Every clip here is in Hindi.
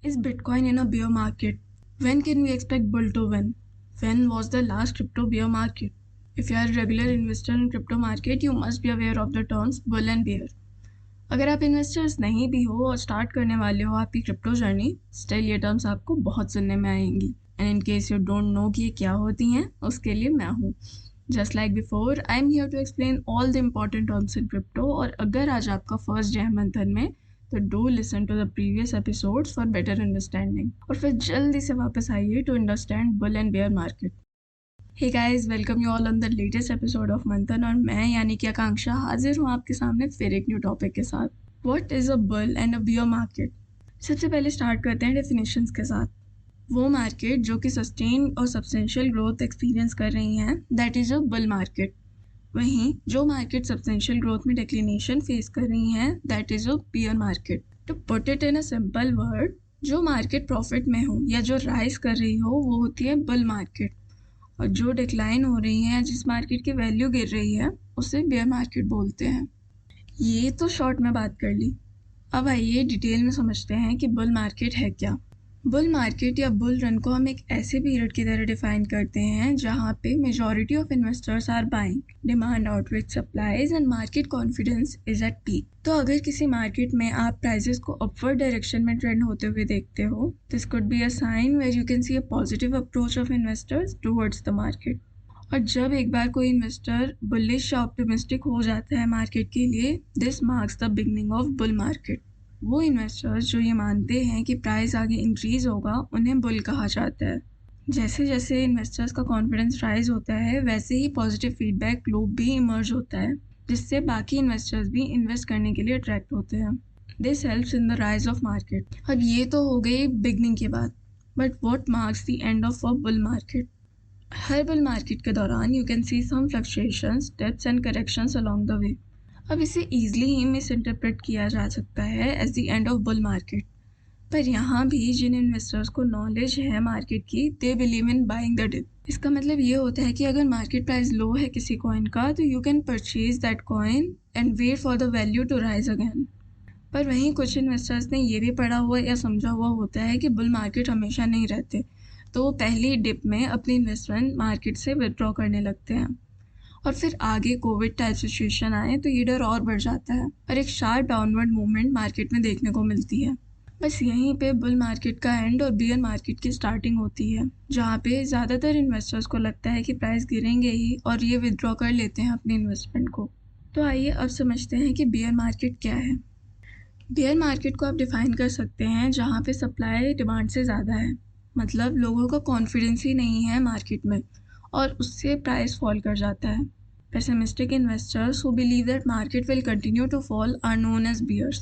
Is Bitcoin in a bear market? When can we expect bull to win? When was the last crypto bear market? If you are a regular investor in crypto market, you must be aware of the terms bull and bear. अगर आप इन्वेस्टर्स नहीं भी हो और स्टार्ट करने वाले हो आपकी क्रिप्टो जर्नी, स्टिल ये टर्म्स आपको बहुत सुनने में आएंगी. And in case you don't know कि ये क्या होती हैं, उसके लिए मैं हूँ. Just like before, I am here to explain all the important terms in crypto. और अगर आज आपका फर्स्ट डे है मंथन में, तो do listen to the previous episodes for better understanding. और फिर जल्दी से वापस आइए to understand bull and bear market. Hey guys, welcome you all on the latest episode of Manthan. और मैं यानी कि आकांक्षा हाजिर हूँ आपके सामने फिर एक न्यू टॉपिक के साथ. What is a bull and a bear market? सबसे पहले स्टार्ट करते हैं डेफिनेशंस के साथ. वो मार्केट जो कि सस्टेन और सब्सटेंशियल ग्रोथ एक्सपीरियंस कर रही हैं, that is a bull market. वहीं जो मार्केट सब्सटेंशियल ग्रोथ में डिक्लिनेशन फेस कर रही हैं, that is a bear market. To put it in a simple word, जो मार्केट प्रॉफिट में हो या जो राइज कर रही हो वो होती है बुल मार्केट. और जो डिक्लाइन हो रही है, जिस मार्केट की वैल्यू गिर रही है, उसे बेयर मार्केट बोलते हैं. ये तो शॉर्ट में बात कर ली. अब आइए डिटेल में समझते हैं कि बुल मार्केट है क्या. बुल मार्केट या बुल रन को हम एक ऐसे पीरियड की तरह डिफाइन करते हैं जहाँ पे majority of investors are buying, demand outweighs supplies and market confidence is at peak. तो अगर किसी मार्केट में आप प्राइसेस को अपवर्ड डायरेक्शन में ट्रेंड होते हुए देखते हो, this could be a sign where you can see a positive approach of investors towards the market. और जब एक बार कोई इन्वेस्टर बुलिश या ऑप्टिमिस्टिक हो जाता है मार्केट के लिए, this marks the beginning of bull market. वो इन्वेस्टर्स जो ये मानते हैं कि प्राइस आगे इंक्रीज़ होगा, उन्हें बुल कहा जाता है. जैसे जैसे इन्वेस्टर्स का कॉन्फिडेंस राइज होता है, वैसे ही पॉजिटिव फीडबैक लूप भी इमर्ज होता है, जिससे बाकी इन्वेस्टर्स भी इन्वेस्ट करने के लिए अट्रैक्ट होते हैं. This helps in the rise of market. अब ये तो हो गई बिगनिंग की बात. But what marks the end of a bull market? हर बुल मार्केट के दौरान you can see some fluctuations, dips and corrections along the way. अब इसे ईजिली ही मिस इंटरप्रेट किया जा सकता है as the end of bull market. पर यहाँ भी जिन इन्वेस्टर्स को नॉलेज है मार्केट की, they believe in buying the dip. इसका मतलब ये होता है कि अगर मार्केट प्राइस लो है किसी कॉइन का, तो you can purchase that coin and wait for the value to rise again. पर वहीं कुछ इन्वेस्टर्स ने ये भी पढ़ा हुआ या समझा हुआ होता है कि बुल मार्केट हमेशा नहीं रहते, तो वो पहली डिप में अपनी इन्वेस्टमेंट मार्केट से विदड्रॉ करने लगते हैं. और फिर आगे कोविड टाइप सिचुएशन आए तो ये डर और बढ़ जाता है और एक शार्प डाउनवर्ड मूवमेंट मार्केट में देखने को मिलती है. बस यहीं पे बुल मार्केट का एंड और बियर मार्केट की स्टार्टिंग होती है, जहाँ पे ज़्यादातर इन्वेस्टर्स को लगता है कि प्राइस गिरेंगे ही और ये विदड्रॉ कर लेते हैं अपनी इन्वेस्टमेंट को. तो आइए अब समझते हैं कि बियर मार्केट क्या है. बियर मार्केट को आप डिफ़ाइन कर सकते हैं जहाँ पे सप्लाई डिमांड से ज़्यादा है, मतलब लोगों का कॉन्फिडेंस ही नहीं है मार्केट में और उससे प्राइस फॉल कर जाता है. Pessimistic investors who believe that market will continue to fall are known as bears.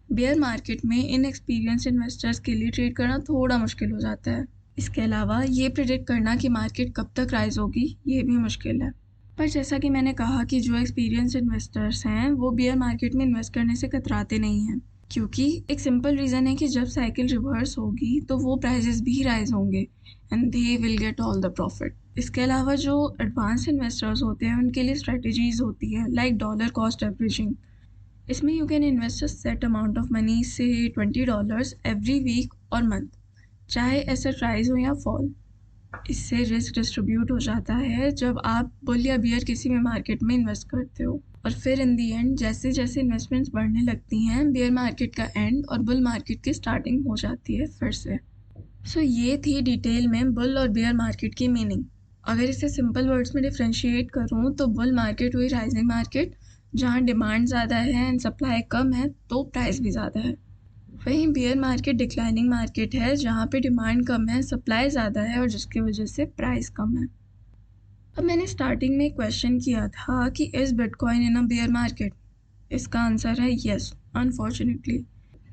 Bear market में इनएक्सपीरियंस्ड इन्वेस्टर्स के लिए ट्रेड करना थोड़ा मुश्किल हो जाता है. इसके अलावा ये प्रिडिक्ट करना कि मार्केट कब तक राइज होगी, ये भी मुश्किल है. पर जैसा कि मैंने कहा कि जो एक्सपीरियंस्ड इन्वेस्टर्स हैं, वो बेयर मार्केट में इन्वेस्ट करने से कतराते नहीं हैं, क्योंकि एक सिंपल रीज़न है कि जब साइकिल रिवर्स होगी तो वो प्राइजेस भी राइज होंगे and they will get all the profit. इसके अलावा जो एडवांस इन्वेस्टर्स होते हैं, उनके लिए स्ट्रेटजीज होती है लाइक डॉलर कॉस्ट एवरेजिंग. इसमें you can invest a set amount of money से $20 एवरी वीक और मंथ, चाहे एसेट राइज हो या फॉल. इससे रिस्क डिस्ट्रीब्यूट हो जाता है जब आप बुल या बियर किसी भी मार्केट में इन्वेस्ट करते हो. और फिर इन दी एंड जैसे जैसे इन्वेस्टमेंट्स बढ़ने लगती हैं, बियर मार्केट का एंड और बुल मार्केट की स्टार्टिंग हो जाती है फिर से. सो ये थी डिटेल में बुल और बियर मार्केट की मीनिंग. अगर इसे सिंपल वर्ड्स में डिफ्रेंशिएट करूँ तो बुल मार्केट हुई राइजिंग मार्केट, जहाँ डिमांड ज़्यादा है एंड सप्लाई कम है, तो प्राइस भी ज़्यादा है. वहीं बियर मार्केट डिक्लाइनिंग मार्केट है, जहाँ पे डिमांड कम है, सप्लाई ज़्यादा है और जिसकी वजह से प्राइस कम है. अब मैंने स्टार्टिंग में क्वेश्चन किया था कि is bitcoin in a beer market. इसका आंसर है येस, अनफॉर्चुनेटली,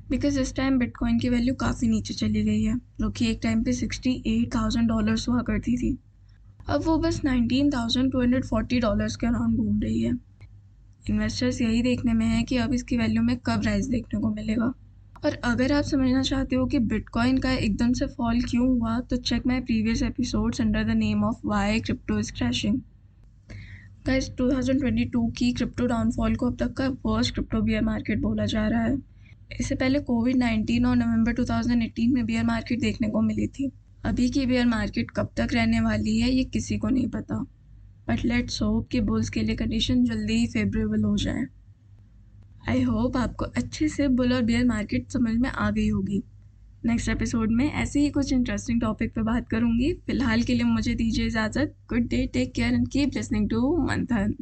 बिकॉज इस टाइम बिटकॉइन की वैल्यू काफ़ी नीचे चली गई है, जो कि एक टाइम पे $68,000 हुआ करती थी. अब वो बस $19,240 के अराउंड घूम रही है. इन्वेस्टर्स यही देखने में है कि अब इसकी वैल्यू में कब राइज देखने को मिलेगा. और अगर आप समझना चाहते हो कि बिटकॉइन का एकदम से फॉल क्यों हुआ, तो check my previous episodes under the name of why crypto is crashing. Guys, 2022 की क्रिप्टो डाउनफॉल को अब तक का वर्स्ट क्रिप्टो बियर मार्केट बोला जा रहा है. इससे पहले कोविड-19 और नवंबर 2018 में बियर मार्केट देखने को मिली थी। अभी की बियर मार्केट कब तक रहने वाली है ये किसी को नहीं पता, बट लेट्स होप कि बुल्स के लिए कंडीशन जल्दी ही फेवरेबल हो जाए। आई होप आपको अच्छे से बुल और बियर मार्केट समझ में आ गई होगी। नेक्स्ट एपिसोड में ऐसे ही कुछ इंटरेस्टिंग टॉपिक पे बात करूंगी। फिलहाल के लिए मुझे दीजिए इजाज़त। Good day, take care and keep listening to मंथन।